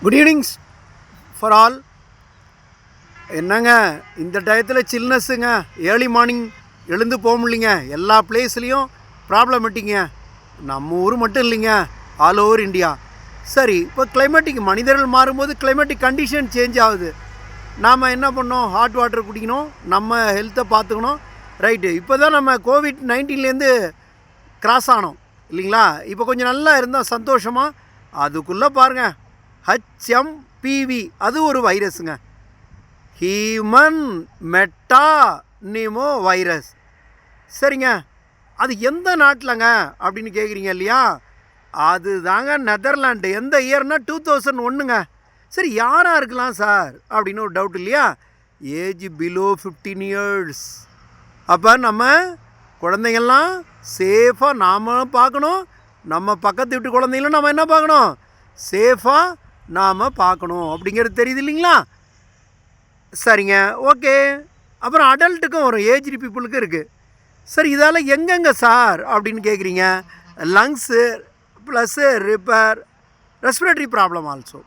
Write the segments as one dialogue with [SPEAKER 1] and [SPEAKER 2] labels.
[SPEAKER 1] Good evenings for all. என்னங்க இந்த டயத்தில் சில்னஸ்ஸுங்க, ஏர்லி மார்னிங் எழுந்து போக முடியலிங்க. எல்லா பிளேஸ்லேயும் ப்ராப்ளமேட்டிங்க. நம்ம ஊர் மட்டும் இல்லைங்க, ஆல் ஓவர் இந்தியா. சரி, இப்போ கிளைமேட்டிக் மனிதர்கள் மாறும்போது கிளைமேட்டிக் கண்டிஷன் சேஞ்ச் ஆகுது. நாம் என்ன பண்ணோம்? ஹாட் வாட்டர் குடிக்கணும், நம்ம ஹெல்த்தை பார்த்துக்கணும். ரைட்டு, இப்போ தான் நம்ம கோவிட்-19லேருந்து கிராஸ் ஆனோம் இல்லைங்களா? இப்போ கொஞ்சம் நல்லா இருந்தால் சந்தோஷமாக. அதுக்குள்ளே பாருங்கள், HMPV அது ஒரு வைரஸுங்க, ஹியூமன் மெட்டா நிமோ வைரஸ். சரிங்க, அது எந்த நாட்டிலங்க அப்படின்னு கேட்குறீங்க இல்லையா? அது தாங்க நெதர்லாண்டு. எந்த இயர்னா 2001ங்க. சரி, யாராக இருக்கலாம் சார் அப்படின்னு ஒரு டவுட் இல்லையா? Age below 15 years. அப்போ நம்ம குழந்தைங்கள்லாம் சேஃபாக நாம் பார்க்கணும். நம்ம பக்கத்து வீட்டு குழந்தைங்களும் நம்ம என்ன பார்க்கணும்? சேஃபாக நாம் பார்க்கணும் அப்படிங்கிறது தெரியுது இல்லைங்களா? சரிங்க, ஓகே. அப்புறம் அடல்ட்டுக்கும் வரும், ஏஜ்டு பீப்புளுக்கும் இருக்குது. சரி, இதால் எங்கெங்கே சார் அப்படின்னு கேட்குறீங்க. Lungs plus respiratory problem also.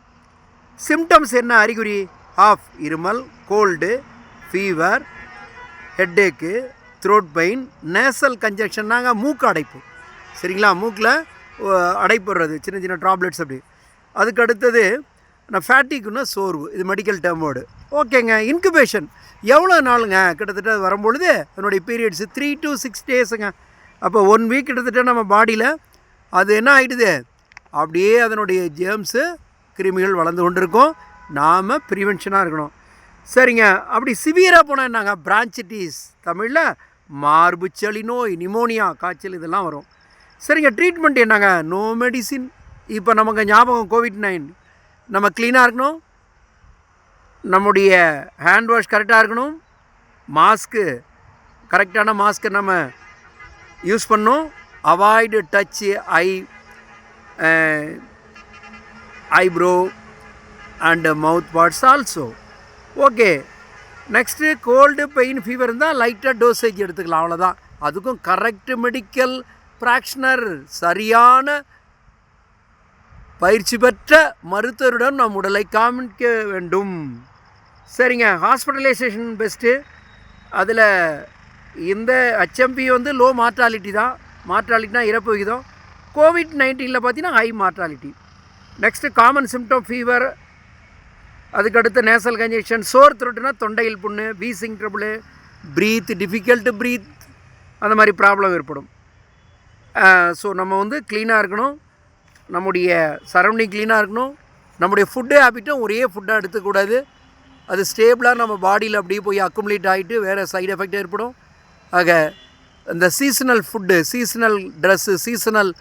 [SPEAKER 1] Symptoms என்ன அறிகுறி? ஆஃப் இருமல், gold, fever, ஹெட்டேக்கு, throat pain, nasal கன்ஜெக்ஷன்னாங்க மூக்கு அடைப்பு. சரிங்களா, மூக்கில் அடைப்பு வர்றது, சின்ன சின்ன ட்ராப்லெட்ஸ் அப்படி. அதுக்கு அடுத்தது ஃபேட்டிக்குன்னா சோர்வு, இது மெடிக்கல் டேர்மோடு. ஓகேங்க. இன்குபேஷன் எவ்வளோ நாளுங்க? கிட்டத்தட்ட அது வரும்பொழுது அதனுடைய பீரியட்ஸ் 3 to 6 டேஸுங்க. அப்போ 1 வீக் கிட்டத்தட்ட நம்ம பாடியில் அது என்ன ஆகிடுது, அப்படியே அதனுடைய ஜேர்ம்ஸு கிருமிகள் வளர்ந்து கொண்டு இருக்கும். நாம் ப்ரிவென்ஷனாக இருக்கணும். சரிங்க, அப்படி சிவியராக போனால் என்னங்க? பிரான்சிட்டிஸ், தமிழில் மார்பு சளி நோய், நிமோனியா, காய்ச்சல் இதெல்லாம் வரும். சரிங்க, ட்ரீட்மெண்ட் என்னங்க? No medicine. இப்போ நமக்கு ஞாபகம், கோவிட்-19 நம்ம க்ளீனாக இருக்கணும், நம்முடைய ஹேண்ட் வாஷ் கரெக்டாக இருக்கணும், மாஸ்க்கு கரெக்டான மாஸ்க்கை நம்ம யூஸ் பண்ணணும், avoid touch eyebrow and mouth parts also. Okay. Next cold, pain, fever இருந்தால் லைட்டாக டோசேஜ் எடுத்துக்கலாம், அவ்வளோதான். அதுக்கும் கரெக்டு மெடிக்கல் ப்ராக்ஷனர், சரியான பயிற்சி பெற்ற மருத்துவருடன் நம் உடலை காமிக்க வேண்டும். சரிங்க, ஹாஸ்பிட்டலைசேஷன் பெஸ்ட்டு. அதில் இந்த HMP வந்து லோ மார்ட்டாலிட்டி தான். மார்ட்டாலிட்டினா இறப்பு விகிதம். கோவிட்-19ல் பார்த்தீங்கன்னா high mortality. Next common symptom fever, அதுக்கடுத்து நேசல் கன்ஜெக்ஷன், சோர் த்ரோட்டுனா தொண்டையில் புண்ணு, wheezing trouble, breath difficult breath, அந்த மாதிரி ப்ராப்ளம் ஏற்படும். ஸோ நம்ம வந்து க்ளீனாக இருக்கணும், நம்முடைய சரௌண்டிங் க்ளீனாக இருக்கணும். நம்முடைய ஃபுட்டு ஹேபிட்டும் ஒரே ஃபுட்டாக எடுத்துக்கூடாது. அது ஸ்டேபிளாக நம்ம பாடியில் அப்படியே போய் அக்குமுலேட் ஆகிட்டு வேறு சைடு எஃபெக்ட் ஏற்படும். ஆக இந்த seasonal food, seasonal dress, seasonal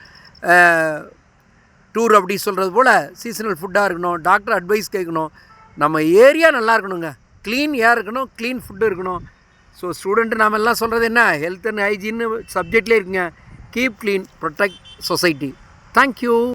[SPEAKER 1] tour அப்படி சொல்கிறது போல் சீசனல் ஃபுட்டாக இருக்கணும். டாக்டர் அட்வைஸ் கேட்கணும். நம்ம ஏரியா நல்லா இருக்கணுங்க, க்ளீன் ஏர் இருக்கணும், க்ளீன் ஃபுட்டு இருக்கணும். ஸோ ஸ்டூடெண்ட்டு நாம் எல்லாம் சொல்கிறது என்ன? ஹெல்த் அண்ட் ஹைஜீன்னு சப்ஜெக்ட்லேயே இருக்குங்க. Keep clean, protect society. Thank you.